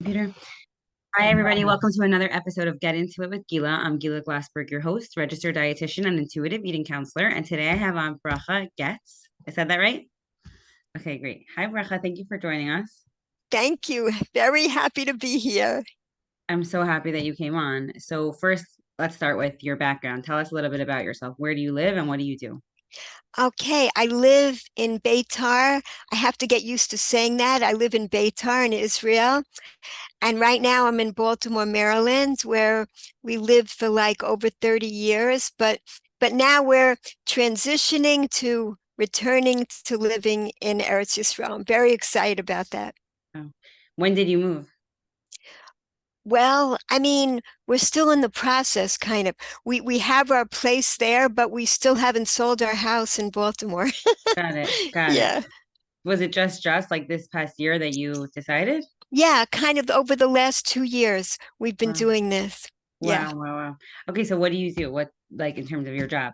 Computer. Hi, everybody. Welcome to another episode of Get Into It with Gila. I'm Gila Glassberg, your host, registered dietitian, and intuitive eating counselor. And today I have on Bracha Goetz. I said that right? Okay, great. Hi, Bracha. Thank you for joining us. Thank you. Very happy to be here. I'm so happy that you came on. So, first, let's start with your background. Tell us a little bit about yourself. Where do you live and what do you do? Okay, I live in Beitar. I have to get used to saying that. I live in Beitar in Israel. And right now I'm in Baltimore, Maryland, where we lived for like over 30 years. But now we're transitioning to returning to living in Eretz Yisrael. I'm very excited about that. Oh. When did you move? Well, I mean, we're still in the process, kind of. We have our place there, but we still haven't sold our house in Baltimore. Got it. Got it. Yeah. Was it just like this past year that you decided? Yeah, kind of over the last 2 years, we've been Wow. doing this. Yeah. Wow. Wow. Wow. Okay, so what do you do? What, like, in terms of your job?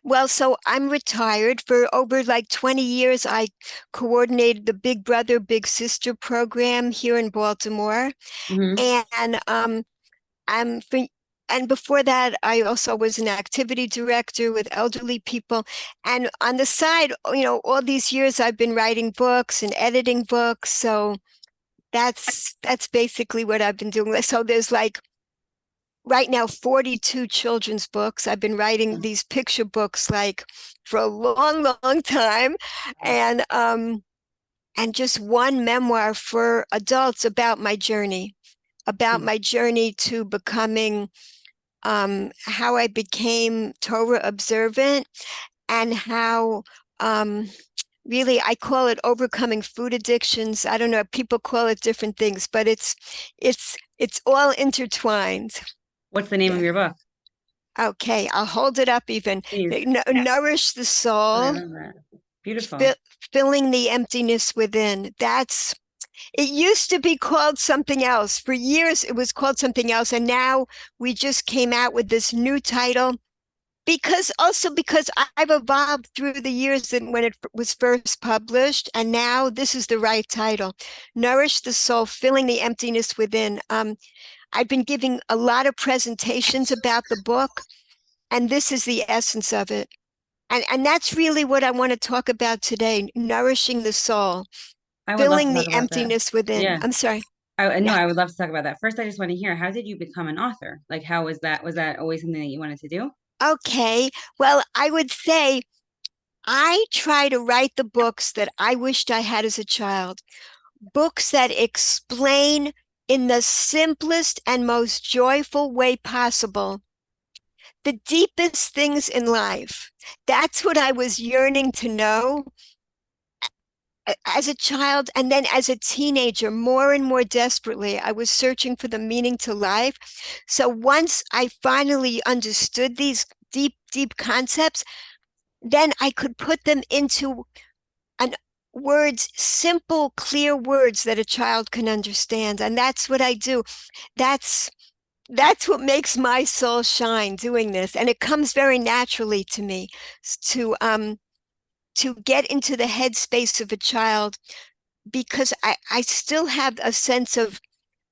Well, so I'm retired. For over like 20 years. I coordinated the Big Brother, Big Sister program here in Baltimore. Hmm. And I'm for, and before that, I also was an activity director with elderly people. And on the side, all these years I've been writing books and editing books. So that's basically what I've been doing. So there's like right now 42 children's books. I've been writing these picture books like for a long, long time. And just one memoir for adults about my journey to becoming how I became Torah observant and how really I call it overcoming food addictions. I don't know, people call it different things, but it's all intertwined. What's the name of Yeah. your book? Okay, I'll hold it up even. Please. Nourish the Oh, I soul, love that. Beautiful. fi filling the emptiness within. It used to be called something else. For years, it was called something else. And now we just came out with this new title because I've evolved through the years and when it was first published. And now this is the right title, Nourish the Soul, Filling the Emptiness Within. I've been giving a lot of presentations about the book, and this is the essence of it. And that's really what I want to talk about today, nourishing the soul, I would love to filling talk the about that. emptiness within. Yeah. I'm sorry. I no, Yeah. I would love to talk about that. First, I just want to hear, how did you become an author? Like, how was that? Was that always something that you wanted to do? Okay. Well, I would say I try to write the books that I wished I had as a child, books that explain in the simplest and most joyful way possible the deepest things in life. That's what I was yearning to know as a child, and then as a teenager, more and more desperately. I was searching for the meaning to life. So once I finally understood these deep, deep concepts, then I could put them into an words, simple, clear words that a child can understand. And that's what I do. That's that's what makes my soul shine doing this. And it comes very naturally to me to get into the headspace of a child because I still have a sense of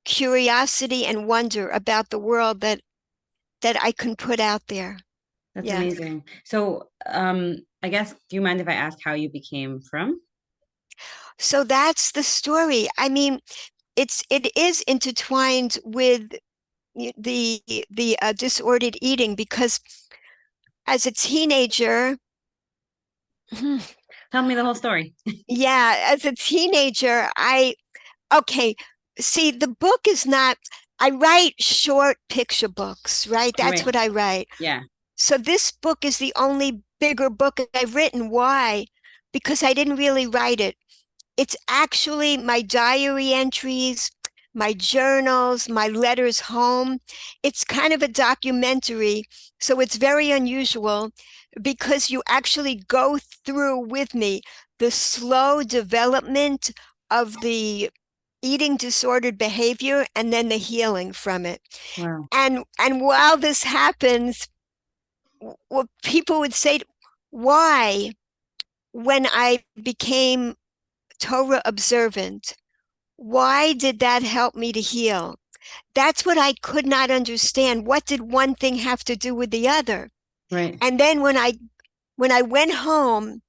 curiosity and wonder about the world that I can put out there. That's Yeah. amazing. So, I guess, do you mind if I ask how you became from? So that's the story. I mean, it is intertwined with the disordered eating because as a teenager, Tell me the whole story. yeah, as a teenager, okay, see, the book is not, I write short picture books, right? That's Right. what I write. Yeah. So this book is the only bigger book I've written. Why? Because I didn't really write it. It's actually my diary entries, my journals, my letters home. It's kind of a documentary. So it's very unusual because you actually go through with me the slow development of the eating disordered behavior and then the healing from it. Wow. And while this happens, what people would say, why, when I became Torah observant, Why did that help me to heal? That's what I could not understand. What did one thing have to do with the other? Right. And then when I went home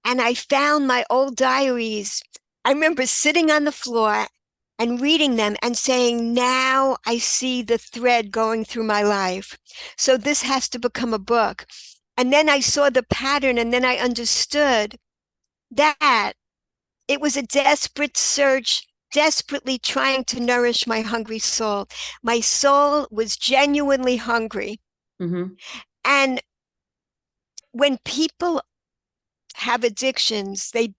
and I found my old diaries, I remember sitting on the floor and reading them and saying, now I see the thread going through my life. So this has to become a book. And then I saw the pattern, and then I understood that it was a desperate search, desperately trying to nourish my hungry soul. My soul was genuinely hungry. Mm-hmm. And when people have addictions, they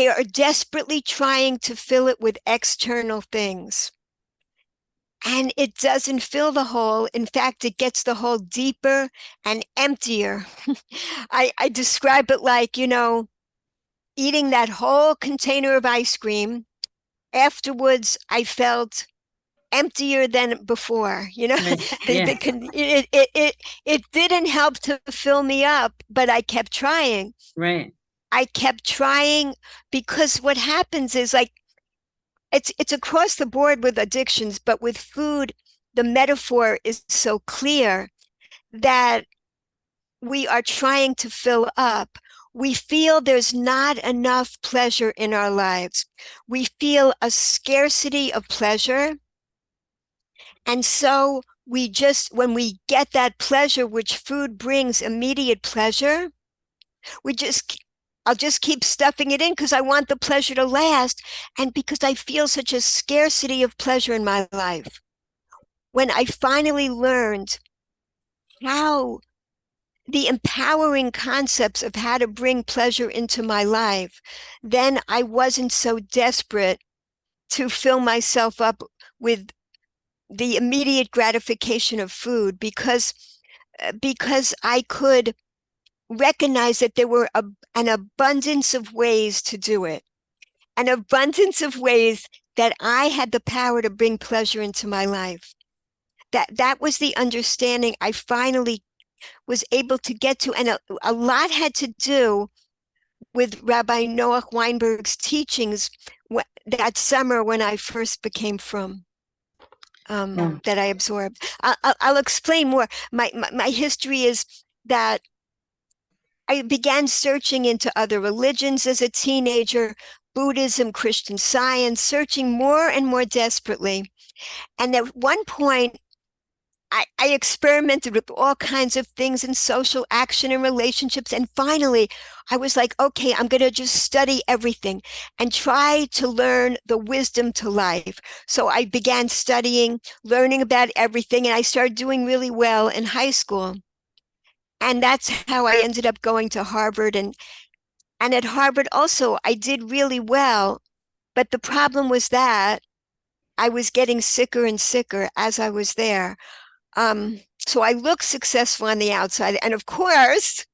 are desperately trying to fill it with external things. And it doesn't fill the hole. In fact, it gets the hole deeper and emptier. I describe it like, eating that whole container of ice cream. Afterwards, I felt emptier than before. Right. the, Yeah. the, it didn't help to fill me up, but I kept trying. Right. I kept trying because what happens is like it's across the board with addictions, but with food, the metaphor is so clear that we are trying to fill up. We feel there's not enough pleasure in our lives. We feel a scarcity of pleasure. And so when we get that pleasure, which food brings immediate pleasure, we just, I'll just keep stuffing it in because I want the pleasure to last and because I feel such a scarcity of pleasure in my life. When I finally learned how the empowering concepts of how to bring pleasure into my life, then I wasn't so desperate to fill myself up with the immediate gratification of food because I could recognize that there were an abundance of ways to do it, an abundance of ways that I had the power to bring pleasure into my life. That was the understanding I finally was able to get to, and a lot had to do with Rabbi Noah Weinberg's teachings that summer when I first became frum. Yeah. That I absorbed. I'll explain more. My history is that I began searching into other religions as a teenager, Buddhism, Christian Science, searching more and more desperately. And at one point, I experimented with all kinds of things in social action and relationships. And finally, I was like, okay, I'm going to just study everything and try to learn the wisdom to life. So I began studying, learning about everything, and I started doing really well in high school. And that's how I ended up going to Harvard. And at Harvard also, I did really well. But the problem was that I was getting sicker and sicker as I was there. So I looked successful on the outside. And of course,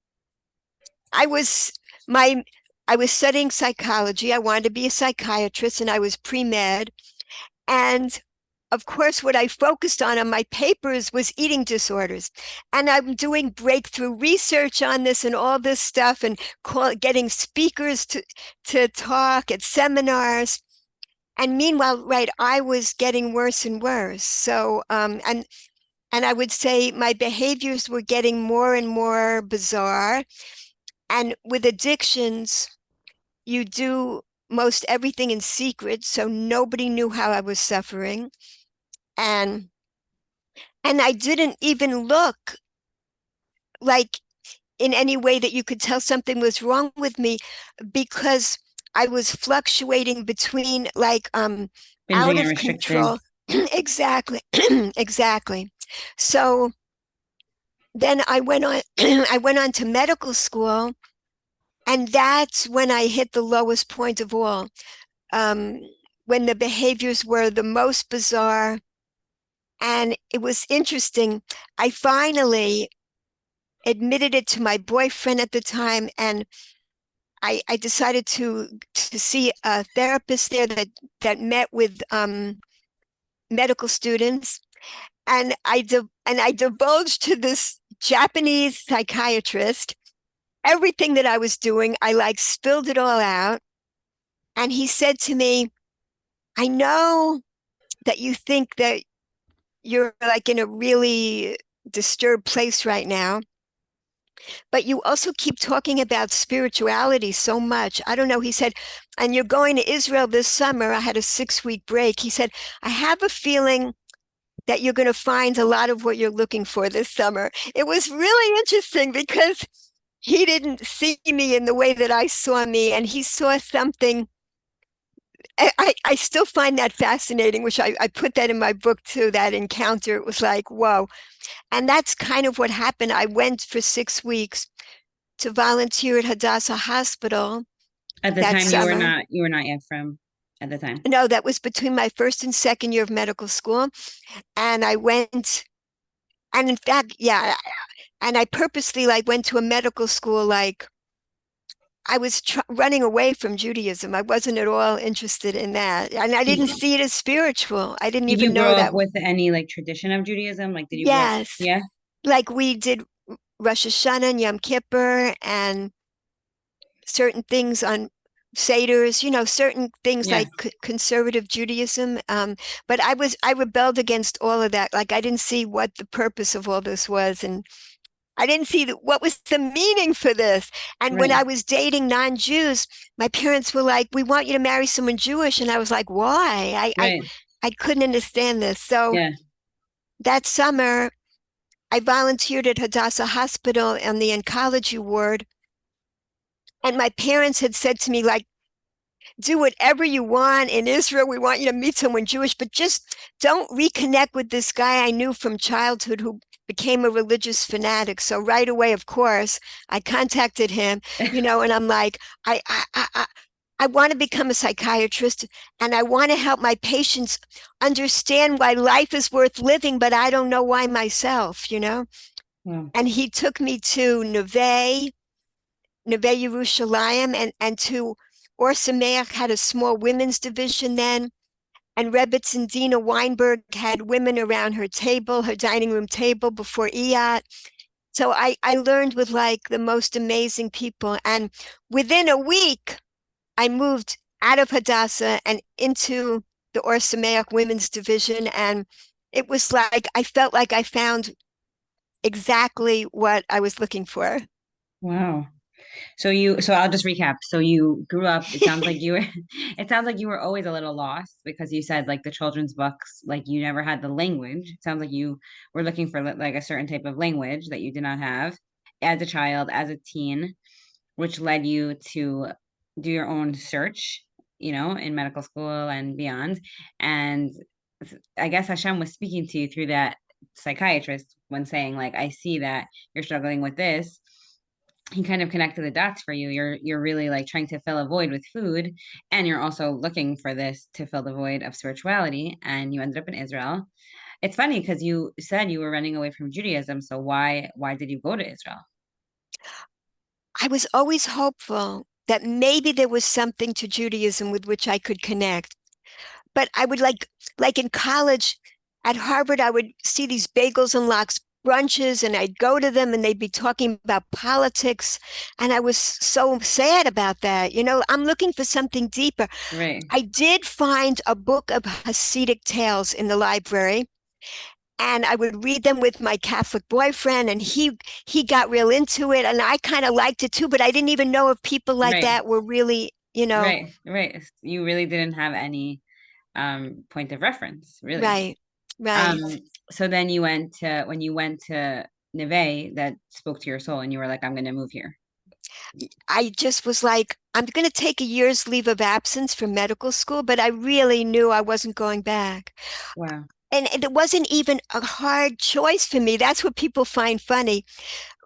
I was my I was studying psychology. I wanted to be a psychiatrist and I was pre-med. And of course, what I focused on my papers was eating disorders. And I'm doing breakthrough research on this and all this stuff and getting speakers to talk at seminars. And meanwhile, right, I was getting worse and worse. So, and I would say my behaviors were getting more and more bizarre. And with addictions, you do most everything in secret, so nobody knew how I was suffering. And and I didn't even look like in any way that you could tell something was wrong with me because I was fluctuating between like out Binging and of restricted. control. Exactly. Exactly. So then I went on I went on to medical school, and that's when I hit the lowest point of all. Um, when the behaviors were the most bizarre. And it was interesting. I finally admitted it to my boyfriend at the time, and I decided to see a therapist there that met with medical students, and I divulged to this Japanese psychiatrist everything that I was doing. I like spilled it all out, And he said to me, I know that you think that you're like in a really disturbed place right now, but you also keep talking about spirituality so much. I don't know. He said, and you're going to Israel this summer. I had a 6 week break. He said, I have a feeling that you're going to find a lot of what you're looking for this summer. It was really interesting because he didn't see me in the way that I saw me, and he saw something. I still find that fascinating, which I put that in my book too, that encounter. It was like, whoa. And that's kind of what happened. I went for 6 weeks to volunteer at Hadassah Hospital At the that time, summer. you were not yet from at the time. No, that was between my first and second year of medical school. And I went, and in fact, yeah, and I purposely like went to a medical school like I was running away from Judaism. I wasn't at all interested in that. And I didn't Did, see it as spiritual. I didn't did you even grow know up that. with any like tradition of Judaism? Like, did you grow up? Yes. Yeah, Like we did Rosh Hashanah and Yom Kippur and certain things on Seder's, certain things yeah, like conservative Judaism. But I rebelled against all of that. Like I didn't see what the purpose of all this was. And I didn't see what was the meaning for this. And when right, I was dating non-Jews, my parents were like, "We want you to marry someone Jewish," and I was like, "Why?" right, I couldn't understand this. So yeah. that summer, I volunteered at Hadassah Hospital on the oncology ward, and my parents had said to me, like, do whatever you want in Israel. We want you to meet someone Jewish, but just don't reconnect with this guy I knew from childhood who became a religious fanatic. So right away, of course, I contacted him, and I'm like, I want to become a psychiatrist and I want to help my patients understand why life is worth living, but I don't know why myself. Wow, And he took me to Neve Yerushalayim, and to Or Sameach had a small women's division then. And Rebitz and Dina Weinberg had women around her table, her dining room table before Iyat. So I learned with like the most amazing people. And within a week, I moved out of Hadassah and into the Or Sameach women's division. And it was like I felt like I found exactly what I was looking for. wow. So I'll just recap. So you grew up, it sounds like you were, it sounds like you were always a little lost because you said like the children's books, like you never had the language. It sounds like you were looking for like a certain type of language that you did not have as a child, as a teen, which led you to do your own search, in medical school and beyond. And I guess Hashem was speaking to you through that psychiatrist when saying, like, I see that you're struggling with this. He kind of connected the dots for you. You're really like trying to fill a void with food, and you're also looking for this to fill the void of spirituality, and you ended up in Israel. It's funny because you said you were running away from Judaism, so why did you go to Israel? I was always hopeful that maybe there was something to Judaism with which I could connect. But I would like in college at Harvard, I would see these bagels and lox brunches and I'd go to them and they'd be talking about politics. And I was so sad about that. I'm looking for something deeper. Right. I did find a book of Hasidic tales in the library, and I would read them with my Catholic boyfriend, and he got real into it, and I kind of liked it too, but I didn't even know if people like Right. that were really. Right. You really didn't have any point of reference, really. Right, Um, right. so then when you went to Neve, that spoke to your soul and you were like, I'm gonna move here. I just was like, I'm going to take a year's leave of absence from medical school, but I really knew I wasn't going back. Wow. And it wasn't even a hard choice for me. That's what people find funny.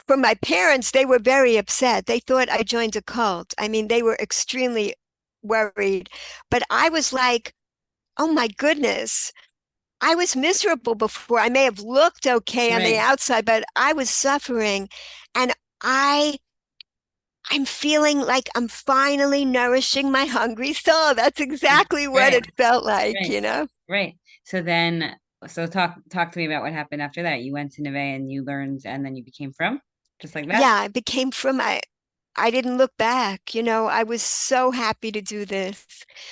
For my parents, they were very upset. They thought I joined a cult. I mean, they were extremely worried. But I was like, oh my goodness, I was miserable before. I may have looked okay on the Right. outside, but I was suffering. And I I'm feeling like I'm finally nourishing my hungry soul. That's exactly what Right. it felt like, Right. you know? Right. So then so talk to me about what happened after that. You went to Neve and you learned and then you became from just like that? Yeah, I became from I didn't look back. I was so happy to do this.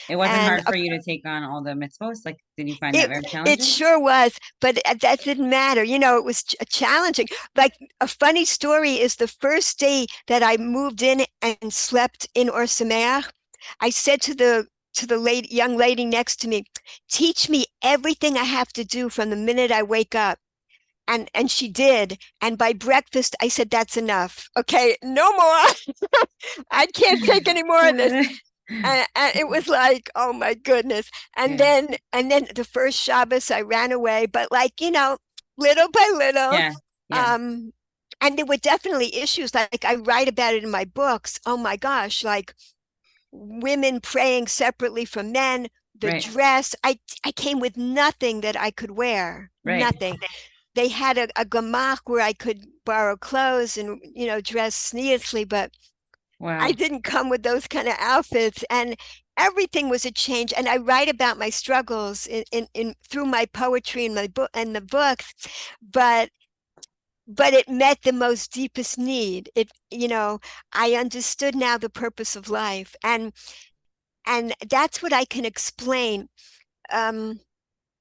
It wasn't And hard for you to take on all the mitzvos? Like, did you find that it very it challenging? sure was, but that didn't matter. It was challenging. Like, a funny story is the first day that I moved in and slept in Or Sameach, I said to the young lady next to me, teach me everything I have to do from the minute I wake up. And she did. And by breakfast, I said, that's enough. Okay, no more. I can't take any more of this. And it was like, oh my goodness. And Yeah. then and then the first Shabbos I ran away, but like, little by little. Yeah. Yeah. Um, and there were definitely issues. Like, I write about it in my books. Oh my gosh, like women praying separately from men, the Right. dress. I came with nothing that I could wear. Right. Nothing. They had a gemach where I could borrow clothes and, dress sneakily, but I Wow. didn't come with those kind of outfits. And everything was a change. And I write about my struggles in through my poetry and my book and the books, but it met the most deepest need. I understood now the purpose of life. And that's what I can explain. Um,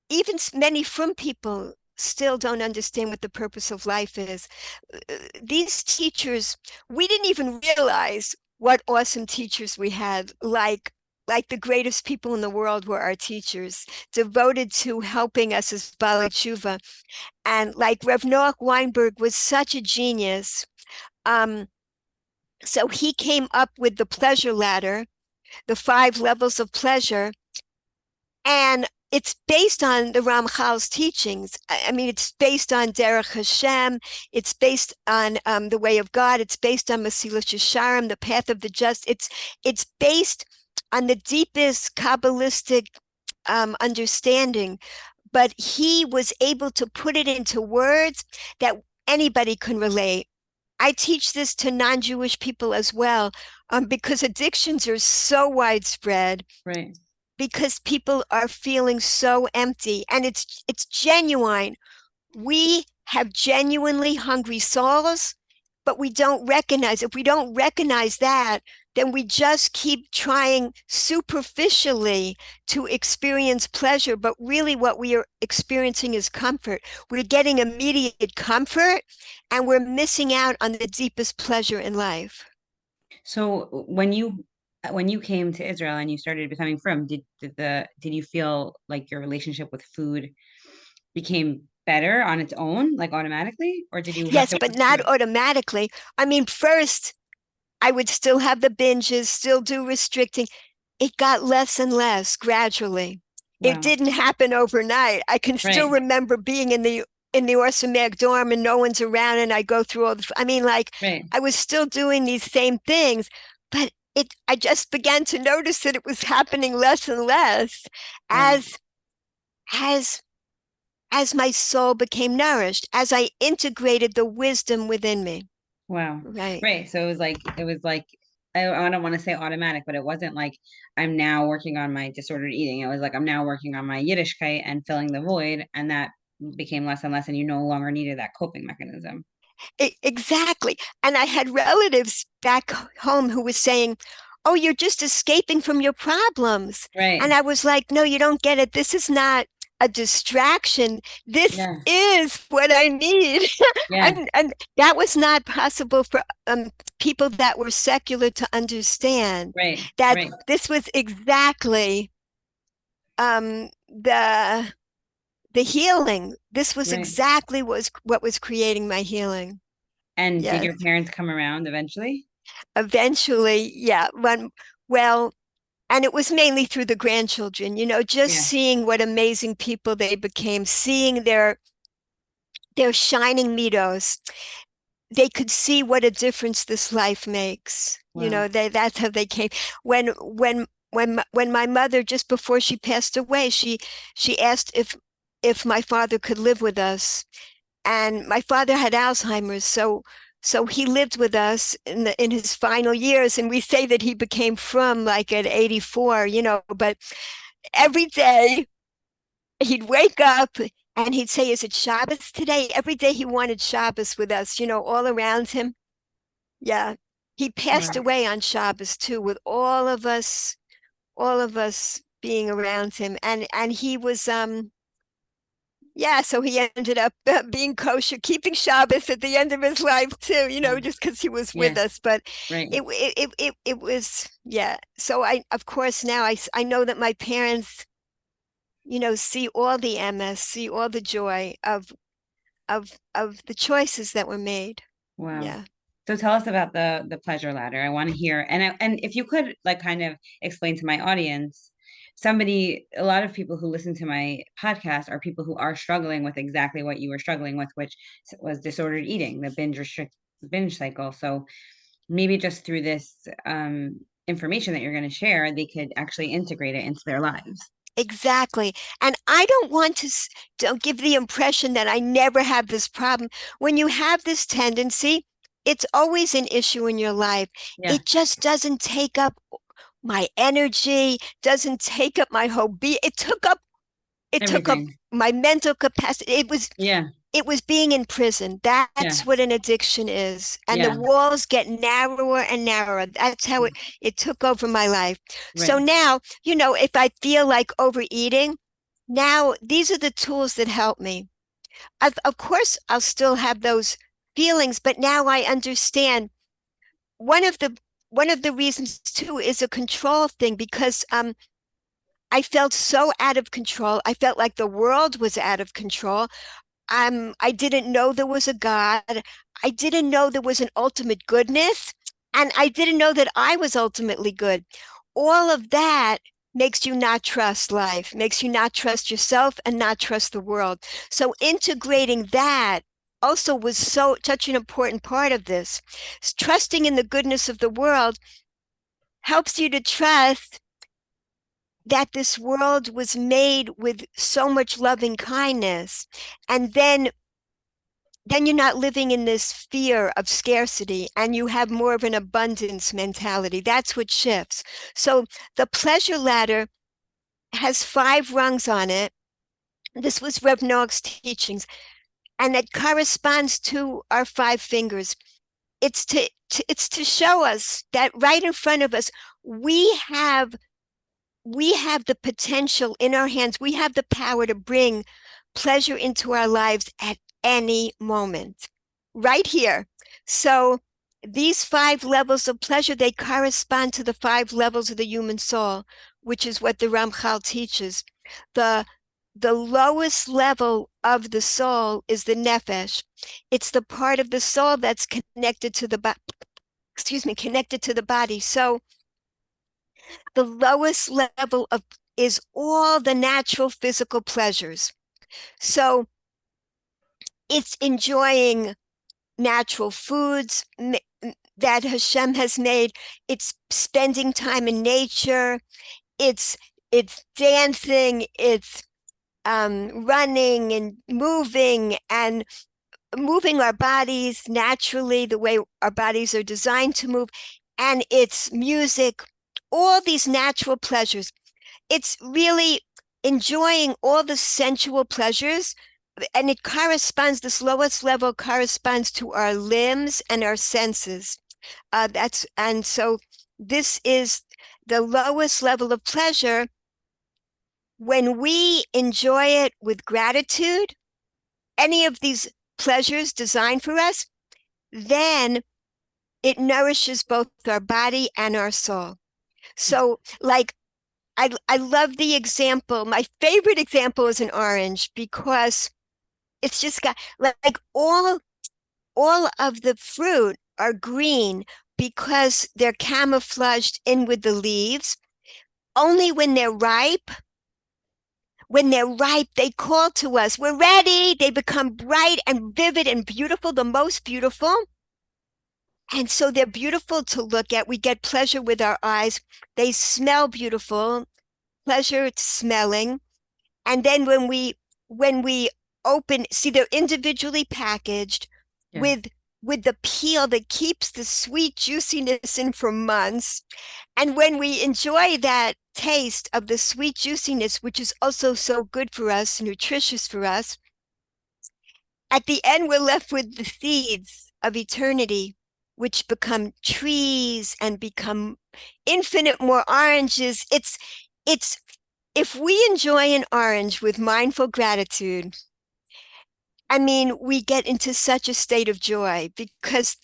Even many from people still don't understand what the purpose of life is. These teachers, we didn't even realize what awesome teachers we had. Like the greatest people in the world were our teachers, devoted to helping us as Baalei Tshuva. And like Rev Noach Weinberg was such a genius. Um, so he came up with the pleasure ladder, the 5 levels of pleasure, and it's based on the Ramchal's teachings. I mean, it's based on Derech Hashem. It's based on the way of God. It's based on Masilas Yesharim, the path of the just. It's based on the deepest Kabbalistic understanding. But he was able to put it into words that anybody can relate. I teach this to non-Jewish people as well, because addictions are so widespread, Right. because people are feeling so empty, and it's genuine. We have genuinely hungry souls, but we don't recognize. If we don't recognize that, then we just keep trying superficially to experience pleasure, but really what we are experiencing is comfort. We're getting immediate comfort, and we're missing out on the deepest pleasure in life. So when you came to Israel and you started becoming frum, did you feel like your relationship with food became better on its own, like automatically, or did you have Yes, to but work not through it? automatically. I mean, first I would still have the binges, still do restricting. It got less and less gradually. It Wow. didn't happen overnight. I can still Right. remember being in the Orsameg dorm and no one's around, and I go through all the, I mean, like, Right. I was still doing these same things, but I just began to notice that it was happening less and less Right. as as as my soul became nourished, as I integrated the wisdom within me. Wow. Right. Right. So it was like I don't want to say automatic, but it wasn't like I'm now working on my disordered eating. It was like I'm now working on my Yiddishkeit and filling the void, and that became less and less, and you no longer needed that coping mechanism. Exactly. And I had relatives back home who was saying, "Oh, you're just escaping from your problems." And Right. I was like, "No, you don't get it. This is not a distraction. This Yeah. is what I need." Yeah. And that was not possible for people that were secular to understand, Right. that Right. this was exactly the healing. This was Right. exactly what was creating my healing. And did Yes. your parents come around eventually? Eventually, yeah, well, and it was mainly through the grandchildren, just Yeah. seeing what amazing people they became, seeing their shining middos. They could see what a difference this life makes. Wow. That's how they came. When my mother, just before she passed away, she asked if my father could live with us. And my father had Alzheimer's, so he lived with us in his final years, and we say that he became frum like at 84, but every day he'd wake up and he'd say, "Is it Shabbos today?" Every day he wanted Shabbos with us, all around him. Yeah. He passed Wow. away on Shabbos too, with all of us being around him. And he was yeah, so he ended up being kosher, keeping Shabbos at the end of his life too, Wow. just because he was with Yeah, us. But right. it was, yeah. So of course, now I know that my parents, see all the MS, see all the joy of the choices that were made. Wow. Yeah. So tell us about the pleasure ladder. I want to hear, and if you could like kind of explain to my audience, a lot of people who listen to my podcast are people who are struggling with exactly what you were struggling with, which was disordered eating, the binge cycle. So maybe just through this information that you're going to share, they could actually integrate it into their lives. Exactly. And I don't give the impression that I never have this problem. When you have this tendency, it's always an issue in your life. Yeah, It just doesn't take up my energy, doesn't take up my whole being. It took up everything. my mental capacity. Yeah, it was being in prison. yeah, That's what an addiction is. And the yeah. walls get narrower and narrower. That's how it took over my life. So Right. now, if I feel like overeating, now these are the tools that help me. Of course, I'll still have those feelings, but now I understand one of the one of the reasons too is a control thing because I felt so out of control. I felt like the world was out of control. I didn't know there was a God. I didn't know there was an ultimate goodness, and I didn't know that I was ultimately good. All of that makes you not trust life, makes you not trust yourself and not trust the world. So integrating that also was such an important part of this. Trusting in the goodness of the world helps you to trust that this world was made with so much loving kindness. And then you're not living in this fear of scarcity and you have more of an abundance mentality. That's what shifts. So the pleasure ladder has 5 rungs on it. This was Rev Noach's teachings, and it corresponds to our 5 fingers. It's to show us that right in front of us, we have we have the potential in our hands. We have the power to bring pleasure into our lives at any moment, right here. So these 5 levels of pleasure, they correspond to the 5 levels of the human soul, which is what the Ramchal teaches. The the lowest level of the soul is the nefesh. It's the part of the soul that's connected to the connected to the body. So the lowest level of is all the natural physical pleasures. So it's enjoying natural foods that Hashem has made. It's spending time in nature. It's dancing. It's running and moving our bodies naturally the way our bodies are designed to move. And it's music, all these natural pleasures. It's really enjoying all the sensual pleasures, and this lowest level corresponds to our limbs and our senses. And so this is the lowest level of pleasure. When we enjoy it with gratitude, any of these pleasures designed for us, then it nourishes both our body and our soul. So, like, I love the example. My favorite example is an orange because it's just got like all of the fruit are green because they're camouflaged in with the leaves. Only when they're ripe, they call to us, we're ready. They become bright and vivid and beautiful, the most beautiful. And so they're beautiful to look at. We get pleasure with our eyes. They smell beautiful, pleasure smelling. And then when we see, they're individually packaged Yeah. with the peel that keeps the sweet juiciness in for months. And when we enjoy that taste of the sweet juiciness, which is also so good for us, nutritious for us, at the end, we're left with the seeds of eternity, which become trees and become infinite more oranges. It's if we enjoy an orange with mindful gratitude, I mean, we get into such a state of joy because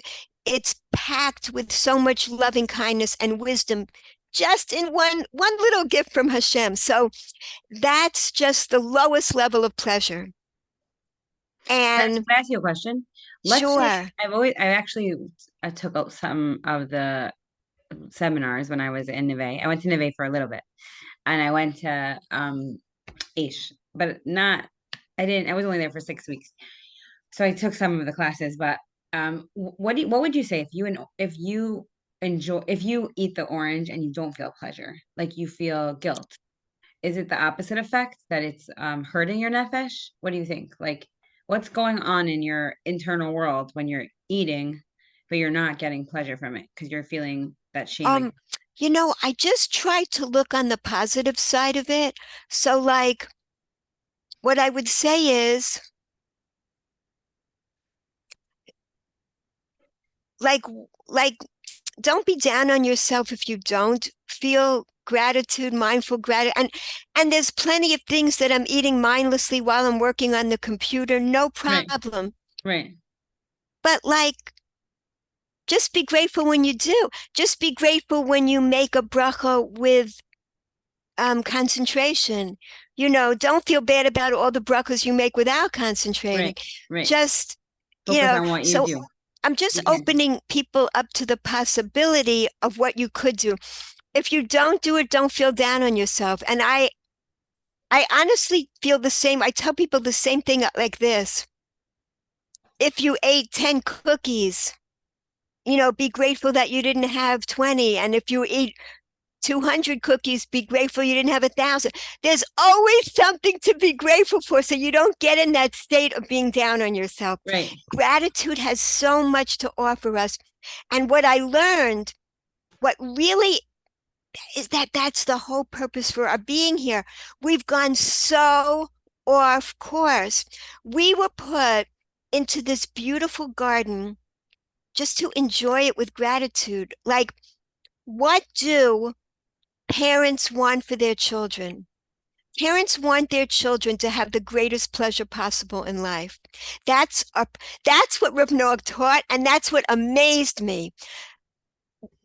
it's packed with so much loving kindness and wisdom just in one little gift from Hashem. So that's just the lowest level of pleasure. Can And I ask you a question? Let's say sure. I took some of the seminars when I was in Neve. I went to Neve for a little bit, and I went to Aish, but not. I didn't. I was only there for 6 weeks, so I took some of the classes. But what would you say if you enjoy if you eat the orange and you don't feel pleasure, like you feel guilt? Is it the opposite effect that it's hurting your nefesh? What do you think? Like, what's going on in your internal world when you're eating, but you're not getting pleasure from it because you're feeling that shame? Um, I just try to look on the positive side of it. So like what I would say is like like don't be down on yourself if you don't feel gratitude, mindful gratitude. And there's plenty of things that I'm eating mindlessly while I'm working on the computer, no Right, problem. right, But like just be grateful when you do. Just be grateful when you make a bracha with concentration. Don't feel bad about all the brachas you make without concentrating. right, right. Just, Focus on what you so do. I'm just You can. opening people up to the possibility of what you could do. If you don't do it, don't feel down on yourself. And I honestly feel the same. I tell people the same thing like this. If you ate 10 cookies, be grateful that you didn't have 20. And if you eat 200 cookies, be grateful you didn't have 1,000. There's always something to be grateful for so you don't get in that state of being down on yourself. Right. Gratitude has so much to offer us. And what I learned, what really is that's the whole purpose for our being here. We've gone so off course. We were put into this beautiful garden just to enjoy it with gratitude. Like, what do parents want for their children? Parents want their children to have the greatest pleasure possible in life. That's what Rav Noach taught, and that's what amazed me.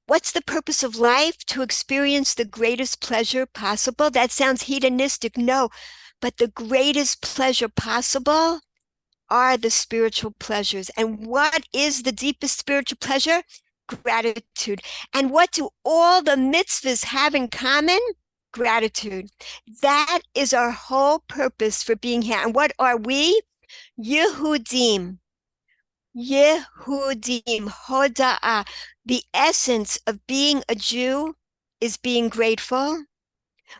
What's the purpose of life? To experience the greatest pleasure possible? That sounds hedonistic. No, but the greatest pleasure possible are the spiritual pleasures. And what is the deepest spiritual pleasure? Gratitude. And what do all the mitzvahs have in common? Gratitude. That is our whole purpose for being here. And what are we? Yehudim. Yehudim. Hoda'ah. The essence of being a Jew is being grateful.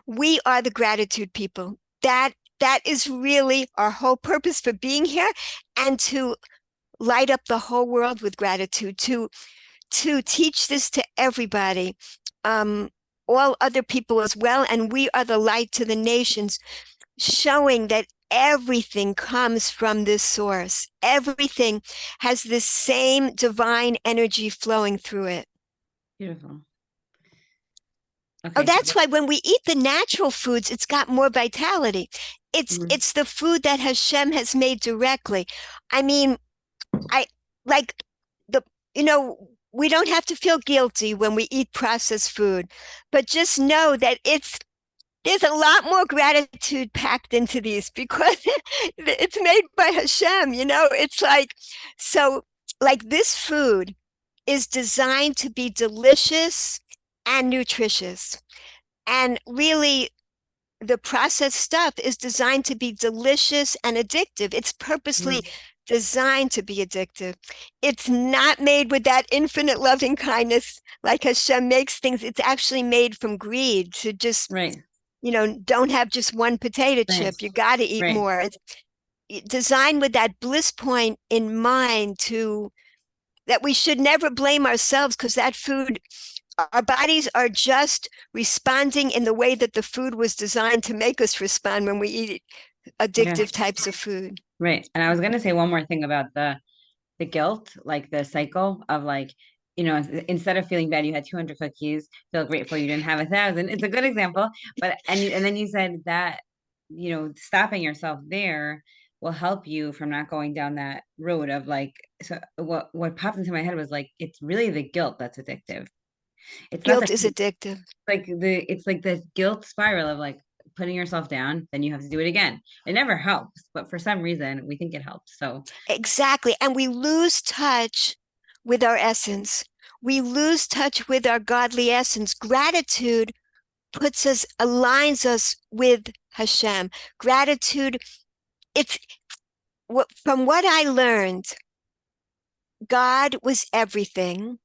We are the gratitude people. That is really our whole purpose for being here, and to light up the whole world with gratitude, to teach this to everybody, all other people as well. And we are the light to the nations, showing that everything comes from this source. Everything has this same divine energy flowing through it. Beautiful. Oh, Okay. that's why when we eat the natural foods, it's got more vitality. It's the food that Hashem has made directly. I mean, I like the we don't have to feel guilty when we eat processed food, but just know that there's a lot more gratitude packed into these because it's made by Hashem. It's like, so like this food is designed to be delicious and nutritious. And really, the processed stuff is designed to be delicious and addictive. It's purposely designed to be addictive. It's not made with that infinite loving kindness like Hashem makes things. It's actually made from greed to just, Right. Don't have just one potato Right. chip. You got to eat Right. more. It's designed with that bliss point in mind, that we should never blame ourselves because that food, our bodies are just responding in the way that the food was designed to make us respond when we eat addictive types of food. Right. And I was gonna say one more thing about the guilt, like the cycle of like instead of feeling bad, you had 200 cookies, feel grateful you didn't have 1,000. It's a good example. But, and then you said that, stopping yourself there will help you from not going down that road of like, so what popped into my head was like, it's really the guilt that's addictive. It's not Guilt the is addictive. it's like the guilt spiral of like putting yourself down, then you have to do it again. It never helps, but for some reason we think it helps. So Exactly. And we lose touch with our essence. We lose touch with our godly essence. Gratitude aligns us with Hashem. Gratitude, it's from what I learned, God was everything.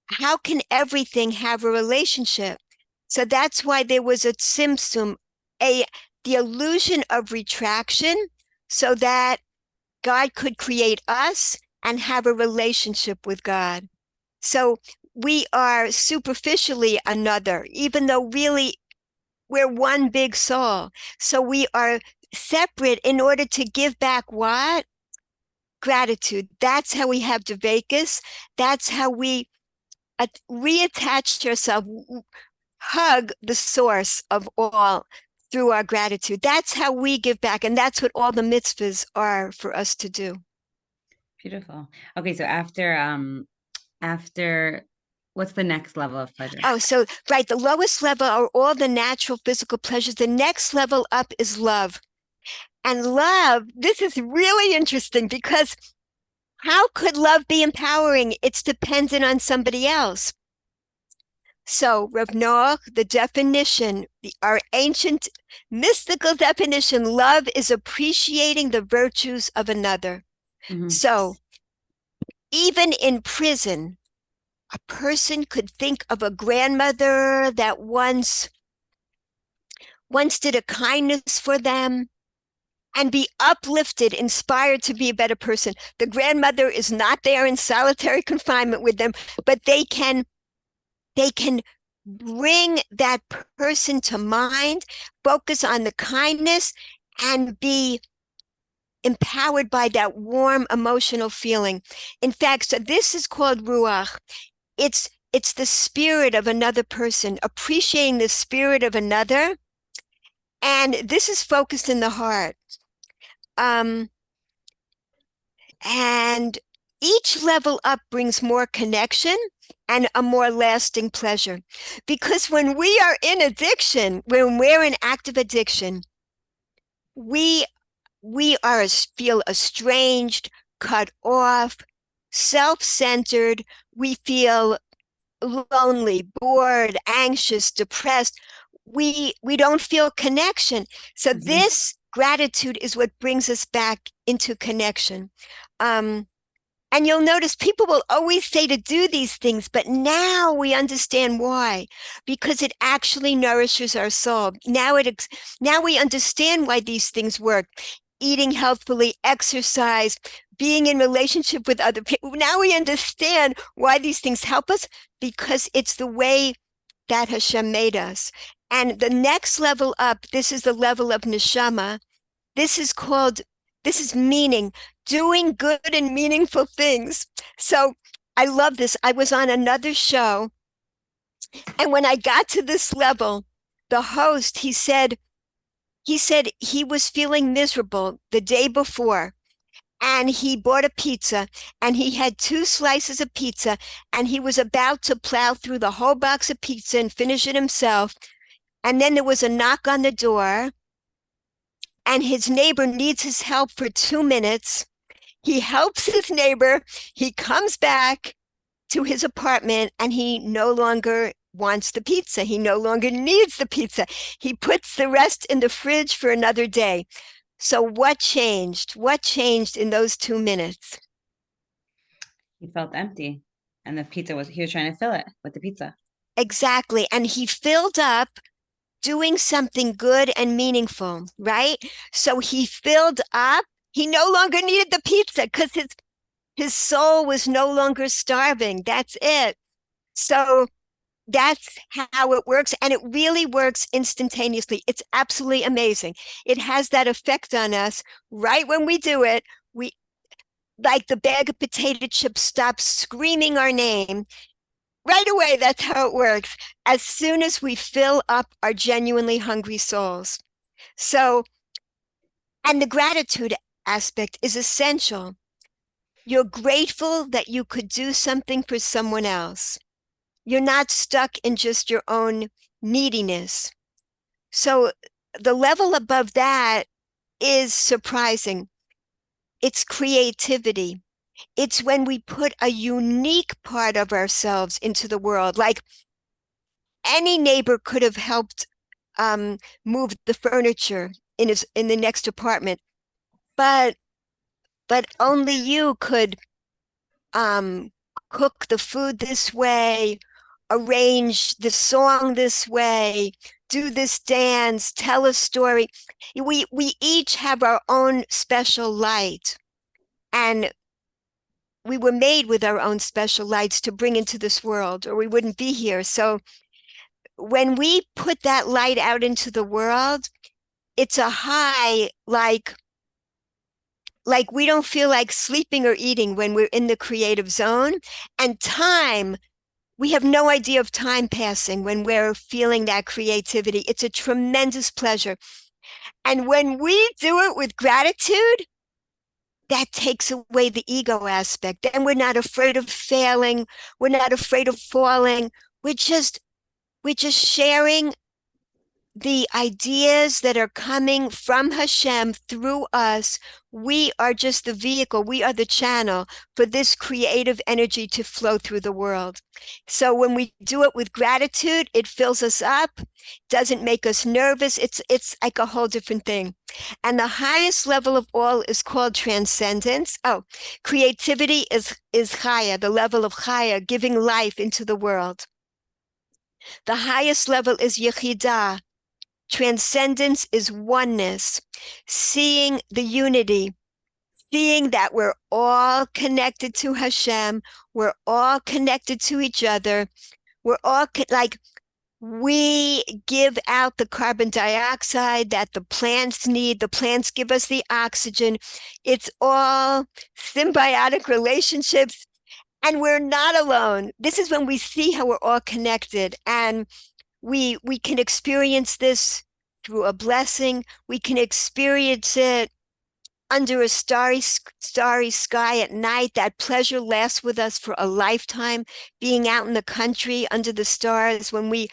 How can everything have a relationship? So that's why there was a tzimtzum, the illusion of retraction, so that God could create us and have a relationship with God. So we are superficially another, even though really we're one big soul. So we are separate in order to give back what? Gratitude. That's how we have Dveikus. That's how we reattach ourselves, hug the source of all through our gratitude. That's how we give back. And that's what all the mitzvahs are for us to do. beautiful. Okay, so after what's the next level of pleasure? Oh, so right, the lowest level are all the natural physical pleasures. The next level up is love. And love, this is really interesting because how could love be empowering? It's dependent on somebody else. So, Rav Noach, the definition, our ancient mystical definition, love is appreciating the virtues of another. Mm-hmm. So, even in prison, a person could think of a grandmother that once did a kindness for them and be uplifted, inspired to be a better person. The grandmother is not there in solitary confinement with them, but they can bring that person to mind, focus on the kindness, and be empowered by that warm emotional feeling. In fact, so this is called ruach. It's the spirit of another person, appreciating the spirit of another. And this is focused in the heart. And each level up brings more connection and a more lasting pleasure. Because when we are in addiction, when we're in active addiction, we feel estranged, cut off, self-centered. We feel lonely, bored, anxious, depressed. We don't feel connection. So Mm-hmm. this gratitude is what brings us back into connection. And you'll notice people will always say to do these things, but now we understand why, because it actually nourishes our soul. Now we understand why these things work. Eating healthfully, exercise, being in relationship with other people. Now we understand why these things help us, because it's the way that Hashem made us. And the next level up, this is the level of neshama. This is meaning, doing good and meaningful things. So I love this. I was on another show, and when I got to this level, the host, he said he was feeling miserable the day before, and he bought a pizza, and he had 2 slices of pizza, and he was about to plow through the whole box of pizza and finish it himself. And then there was a knock on the door, and his neighbor needs his help for 2 minutes. He helps his neighbor. He comes back to his apartment, and he no longer wants the pizza. He no longer needs the pizza. He puts the rest in the fridge for another day. So what changed? What changed in those 2 minutes? He felt empty, and he was trying to fill it with the pizza. Exactly. And he filled up doing something good and meaningful, right? So he filled up. He no longer needed the pizza because his soul was no longer starving. That's it. So that's how it works. And it really works instantaneously. It's absolutely amazing. It has that effect on us right when we do it. like the bag of potato chips stops screaming our name. Right away, that's how it works. As soon as we fill up our genuinely hungry souls. So, and the gratitude aspect is essential. You're grateful that you could do something for someone else. You're not stuck in just your own neediness. So the level above that is surprising. It's creativity. It's when we put a unique part of ourselves into the world. Like any neighbor could have helped move the furniture in the next apartment, but only you could um, cook the food this way, arrange the song this way, do this dance, tell a story. We each have our own special light, and we were made with our own special lights to bring into this world, or we wouldn't be here. So when we put that light out into the world, it's a high like we don't feel like sleeping or eating when we're in the creative zone. And time, we have no idea of time passing when we're feeling that creativity. It's a tremendous pleasure. And when we do it with gratitude, that takes away the ego aspect. And we're not afraid of failing. We're not afraid of falling. We're just sharing the ideas that are coming from Hashem through us. We are just the vehicle. We are the channel for this creative energy to flow through the world. So when we do it with gratitude, it fills us up, doesn't make us nervous. It's like a whole different thing. And the highest level of all is called transcendence. Oh, creativity is chaya, the level of chaya, giving life into the world. The highest level is yechidah. Transcendence is oneness, seeing the unity, seeing that we're all connected to Hashem, we're all connected to each other, we're all like we give out the carbon dioxide that the plants need, the plants give us the oxygen. It's all symbiotic relationships, and we're not alone. This is when we see how we're all connected, and we can experience this through a blessing. We can experience it under a starry sky at night. That pleasure lasts with us for a lifetime. Being out in the country under the stars, when we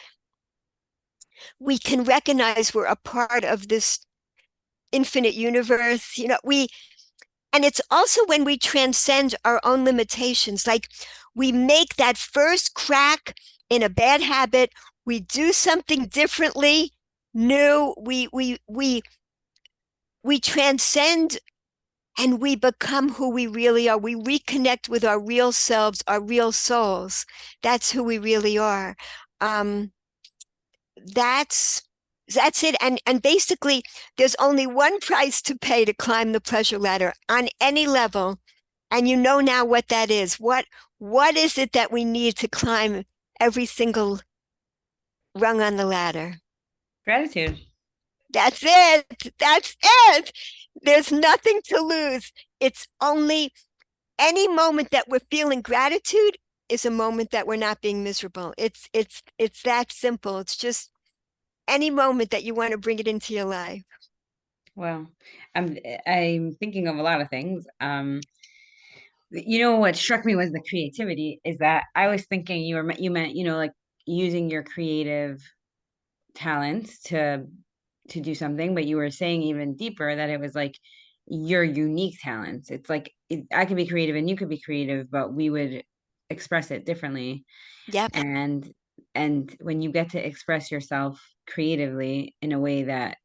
can recognize we're a part of this infinite universe. And it's also when we transcend our own limitations. Like we make that first crack in a bad habit. We do something differently, new. We transcend, and we become who we really are. We reconnect with our real selves, our real souls. That's who we really are. Um, that's it. And basically, there's only one price to pay to climb the pleasure ladder on any level. And you know now what that is. What is it that we need to climb every single rung on the ladder? Gratitude. That's it. That's it. There's nothing to lose. It's only any moment that we're feeling gratitude is a moment that we're not being miserable. It's that simple. It's just any moment that you want to bring it into your life. Well, I'm thinking of a lot of things. What struck me was the creativity. Is that I was thinking you meant like using your creative talents to do something, but you were saying even deeper that it was like your unique talents. It's like I could be creative and you could be creative, but we would express it differently. Yep. And when you get to express yourself creatively in a way that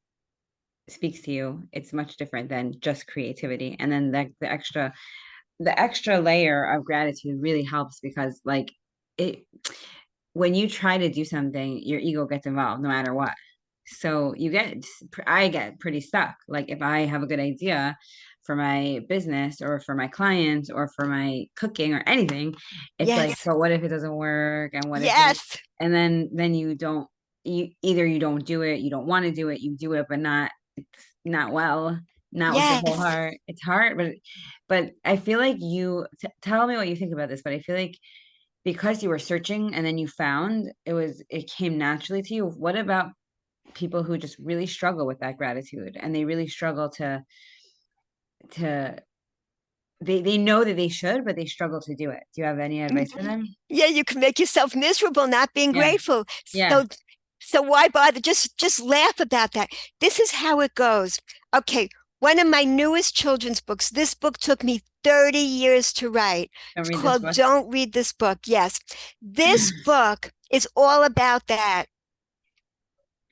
speaks to you, it's much different than just creativity. And then the extra layer of gratitude really helps because like it when you try to do something, your ego gets involved no matter what. So I get pretty stuck. Like if I have a good idea for my business or for my clients or for my cooking or anything, it's like, Yes. but what if it doesn't work? And what if it, Yes. and then you don't do it, you don't want to do it, you do it, but not, it's not well. not with your whole Yes. heart. It's hard, but I feel like tell me what you think about this, but I feel like because you were searching and then you found it came naturally to you. What about people who just really struggle with that gratitude and they really struggle to they know that they should, but they struggle to do it. Do you have any advice for them? Yeah, you can make yourself miserable not being Yeah. grateful. Yeah. So why bother? Just laugh about that. This is how it goes. Okay, one of my newest children's books. This book took me 30 years to write. Don't It's read this called book. Don't Read This Book. Yes. This book is all about that.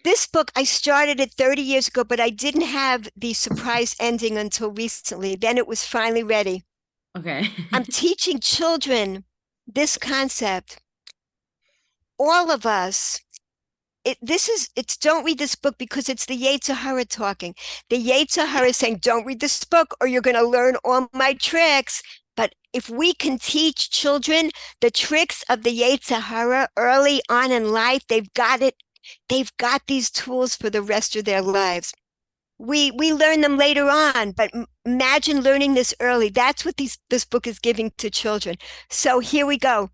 This book, I started it 30 years ago, but I didn't have the surprise ending until recently. Then it was finally ready. Okay. I'm teaching children this concept. All of us, it's don't read this book because it's the Yetzer Hara talking. The Yetzer Hara is saying, don't read this book or you're going to learn all my tricks. But if we can teach children the tricks of the Yetzer Hara early on in life, they've got it. They've got these tools for the rest of their lives. We learn them later on, but imagine learning this early. That's what this book is giving to children. So here we go.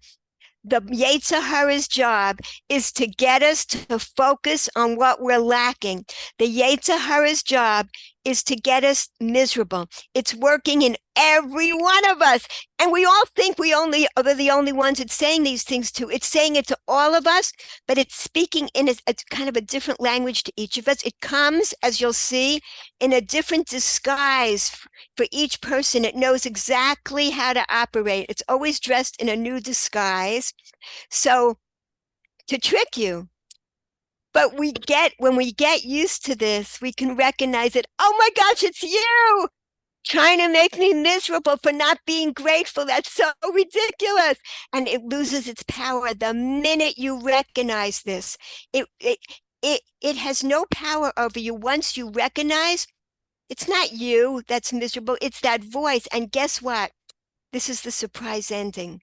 The Yetzer Hara's job is to get us to focus on what we're lacking. The Yetzer Hara's job is to get us miserable. It's working in every one of us. And we all think we only are the only ones it's saying these things to. It's saying it to all of us, but it's speaking in a kind of a different language to each of us. It comes, as you'll see, in a different disguise for each person. It knows exactly how to operate. It's always dressed in a new disguise. So to trick you, but when we get used to this, we can recognize it. Oh my gosh, it's you trying to make me miserable for not being grateful. That's so ridiculous. And it loses its power the minute you recognize this. It has no power over you once you recognize it's not you that's miserable, it's that voice. And guess what? This is the surprise ending.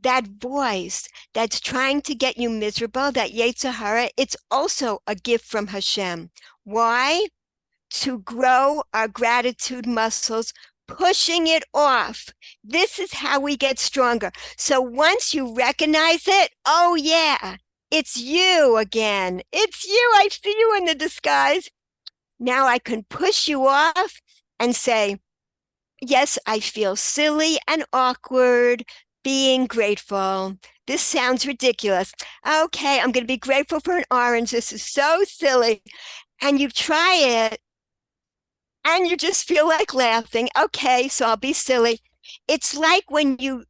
That voice that's trying to get you miserable, that Yetzer Hara, it's also a gift from Hashem. Why? To grow our gratitude muscles, pushing it off. This is how we get stronger. So once you recognize it, oh yeah, it's you again. It's you. I see you in the disguise. Now I can push you off and say, yes, I feel silly and awkward being grateful. This sounds ridiculous. Okay, I'm going to be grateful for an orange. This is so silly. And you try it and you just feel like laughing. Okay, so I'll be silly. It's like when you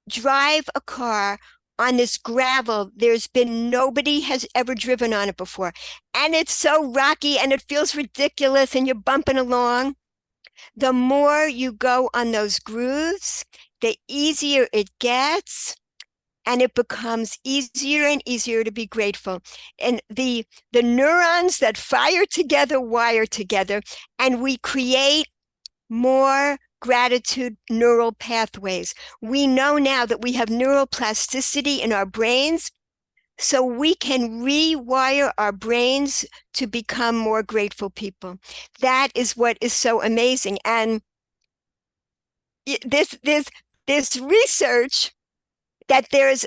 drive a car on this gravel, nobody has ever driven on it before. And it's so rocky and it feels ridiculous and you're bumping along. The more you go on those grooves, the easier it gets. And it becomes easier and easier to be grateful. And the neurons that fire together wire together, and we create more gratitude neural pathways. We know now that we have neuroplasticity in our brains, so we can rewire our brains to become more grateful people. That is what is so amazing. And this research that there's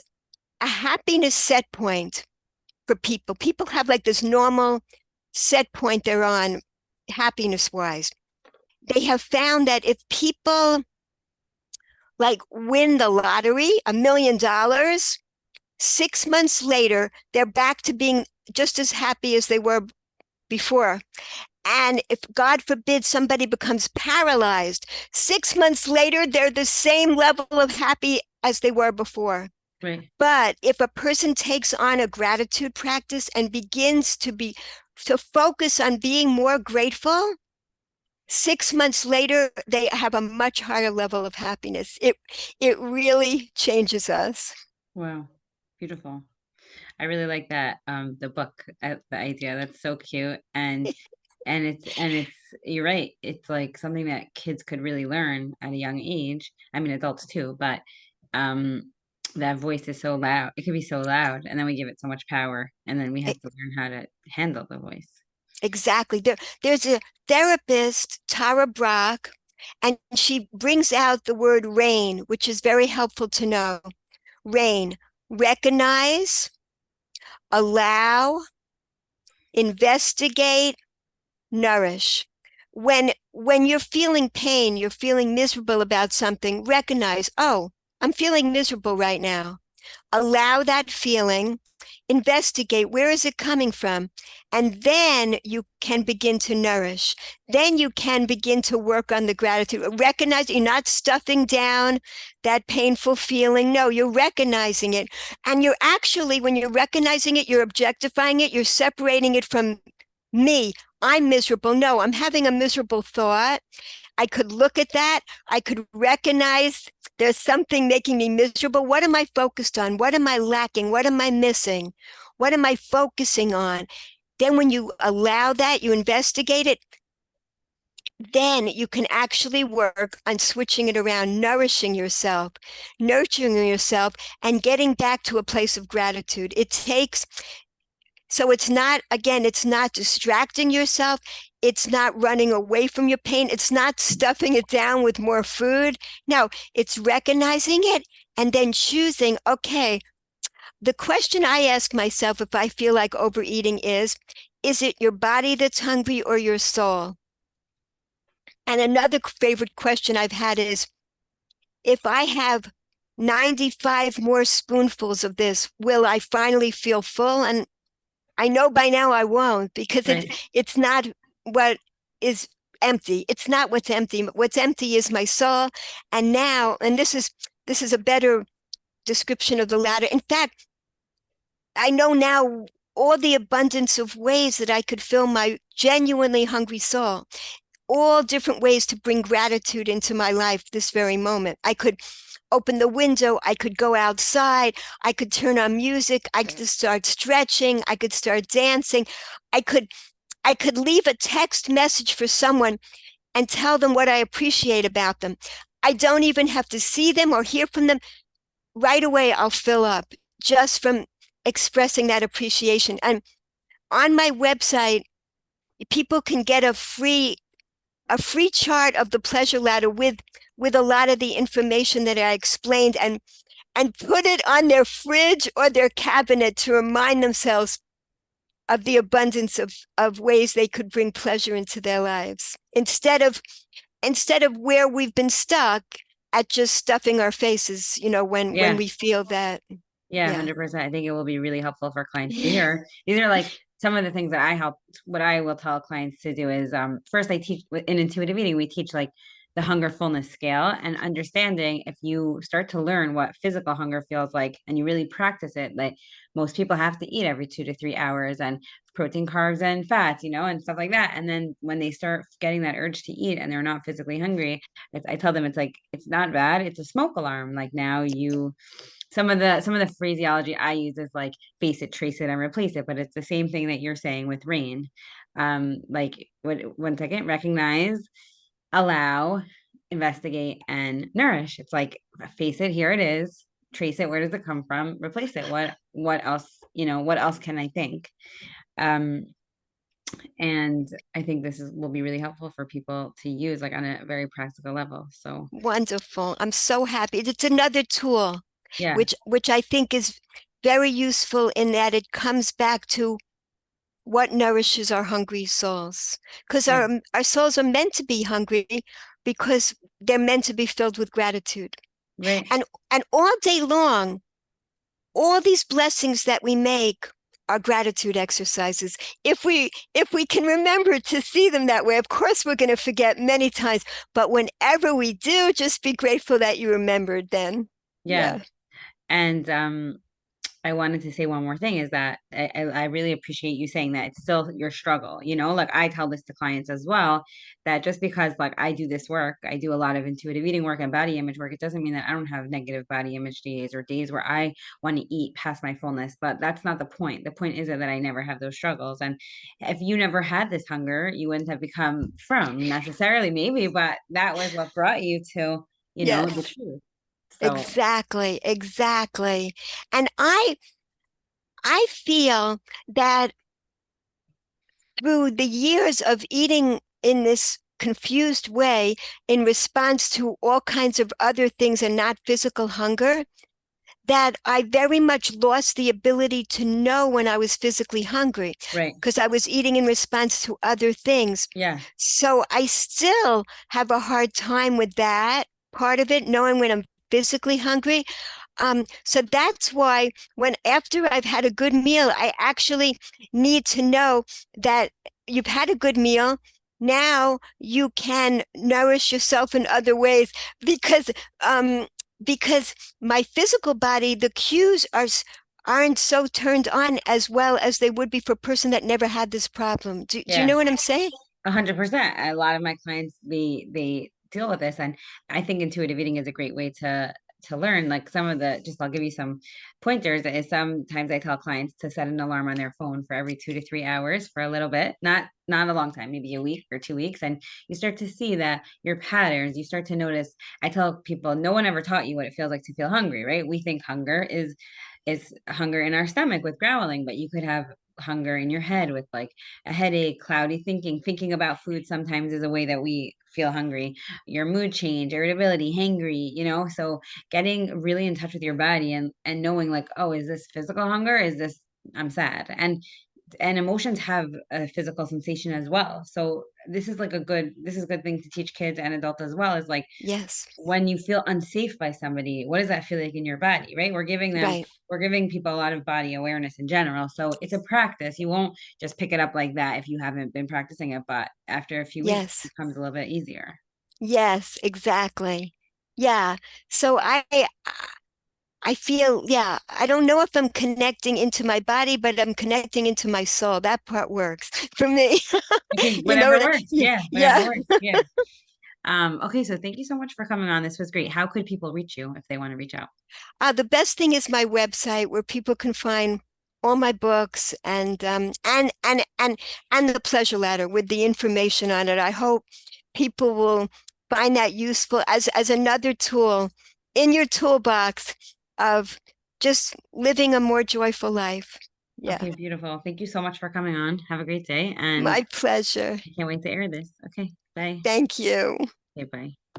a happiness set point for people. People have like this normal set point they're on happiness wise. They have found that if people like win the lottery, $1 million, 6 months later, they're back to being just as happy as they were before. And if, God forbid, somebody becomes paralyzed, 6 months later, they're the same level of happy as they were before. Right. But if a person takes on a gratitude practice and begins to focus on being more grateful, 6 months later, they have a much higher level of happiness. It really changes us. Wow. Beautiful. I really like that the book, the idea. That's so cute. And it's you're right. It's like something that kids could really learn at a young age. I mean adults too, but um that voice is so loud. It can be so loud, and then we give it so much power, and then we have to learn how to handle the voice. Exactly. There's a therapist, Tara Brach, and she brings out the word RAIN, which is very helpful to know. RAIN, recognize, allow, investigate, nourish. When you're feeling pain, you're feeling miserable about something, recognize, oh, I'm feeling miserable right now. Allow that feeling, investigate where is it coming from, and then you can begin to nourish. Then you can begin to work on the gratitude. Recognize you're not stuffing down that painful feeling. No, you're recognizing it. And you're actually, when you're recognizing it, you're objectifying it, you're separating it from me. I'm miserable. No, I'm having a miserable thought. I could look at that. I could recognize there's something making me miserable. What am I focused on? What am I lacking? What am I missing? What am I focusing on? Then when you allow that, you investigate it, then you can actually work on switching it around, nourishing yourself, nurturing yourself, and getting back to a place of gratitude. It takes, so it's not, again, it's not distracting yourself. It's not running away from your pain. It's not stuffing it down with more food. No, it's recognizing it and then choosing, okay, the question I ask myself if I feel like overeating is it your body that's hungry or your soul? And another favorite question I've had is, if I have 95 more spoonfuls of this, will I finally feel full? And I know by now I won't, because Right. it's not what is empty. It's not what's empty. What's empty is my soul. And now, and this is a better description of the latter. In fact, I know now all the abundance of ways that I could fill my genuinely hungry soul, all different ways to bring gratitude into my life this very moment. I could open the window, I could go outside, I could turn on music, I could start stretching, I could start dancing. I could I could leave a text message for someone and tell them what I appreciate about them. I don't even have to see them or hear from them. Right away I'll fill up just from expressing that appreciation. And on my website, people can get a free chart of the pleasure ladder with a lot of the information that I explained, and put it on their fridge or their cabinet to remind themselves of the abundance of ways they could bring pleasure into their lives, instead of where we've been stuck at just stuffing our faces, when Yeah. we feel that. Yeah, Yeah. 100%. I think it will be really helpful for clients to hear. These are like some of the things that what I will tell clients to do is first I teach in intuitive eating, we teach like the hunger fullness scale, and understanding if you start to learn what physical hunger feels like and you really practice it, like most people have to eat every 2 to 3 hours, and protein, carbs, and fats, and stuff like that. And then when they start getting that urge to eat and they're not physically hungry, I tell them it's like, it's not bad. It's a smoke alarm. Like now some of the phraseology I use is like face it, trace it, and replace it, but it's the same thing that you're saying with rain. Like what 1 second, recognize, allow, investigate, and nourish. It's like face it, here it is, trace it, where does it come from, replace it, what else, what else can I think? Um, and I think will be really helpful for people to use like on a very practical level. So Wonderful. I'm so happy. It's another tool yeah, which I think is very useful in that it comes back to what nourishes our hungry souls. Because yeah, our souls are meant to be hungry because they're meant to be filled with gratitude. right. And all day long, all these blessings that we make are gratitude exercises. If we can remember to see them that way, of course we're going to forget many times, but whenever we do, just be grateful that you remembered then. Yeah. Yeah. And I wanted to say one more thing is that I really appreciate you saying that it's still your struggle. Like I tell this to clients as well, that just because like I do this work, I do a lot of intuitive eating work and body image work, it doesn't mean that I don't have negative body image days or days where I want to eat past my fullness. But that's not the point. The point isn't that I never have those struggles. And if you never had this hunger, you wouldn't have become from necessarily, maybe, but that was what brought you to, the Yes. truth. So Exactly, exactly. And I feel that through the years of eating in this confused way in response to all kinds of other things and not physical hunger, that I very much lost the ability to know when I was physically hungry Right. because I was eating in response to other things. Yeah. So I still have a hard time with that part of it, knowing when I'm physically hungry. So that's why when after I've had a good meal, I actually need to know that you've had a good meal. Now you can nourish yourself in other ways because um, because my physical body, the cues aren't so turned on as well as they would be for a person that never had this problem. Do you Yeah. know what I'm saying? 100%. A lot of my clients, they deal with this, and I think intuitive eating is a great way to learn. Like some of the, just I'll give you some pointers. Is sometimes I tell clients to set an alarm on their phone for every 2 to 3 hours for a little bit, not a long time, maybe a week or 2 weeks, and you start to see that your patterns. You start to notice. I tell people, no one ever taught you what it feels like to feel hungry, right? We think hunger is hunger in our stomach with growling, but you could have hunger in your head with like a headache, cloudy thinking. Thinking about food sometimes is a way that we feel hungry. Your mood change, irritability, hangry, so getting really in touch with your body and knowing like, oh, is this physical hunger? Is this I'm sad? And emotions have a physical sensation as well. So this is a good thing to teach kids and adults as well, is like Yes, when you feel unsafe by somebody, what does that feel like in your body, right? right. We're giving people a lot of body awareness in general. So it's a practice. You won't just pick it up like that if you haven't been practicing it, but after a few weeks, it Yes. becomes a little bit easier. Yes, exactly. Yeah. So I feel, yeah, I don't know if I'm connecting into my body, but I'm connecting into my soul. That part works for me. Okay, You know whatever what? works. Yeah, Yeah, whatever yeah. works. Yeah. Okay, so thank you so much for coming on. This was great. How could people reach you if they want to reach out? The best thing is my website where people can find all my books and the pleasure ladder with the information on it. I hope people will find that useful as another tool in your toolbox of just living a more joyful life. Yeah, Okay, beautiful. Thank you so much for coming on. Have a great day, and my pleasure. I can't wait to air this. Okay, bye. Thank you. Okay, bye.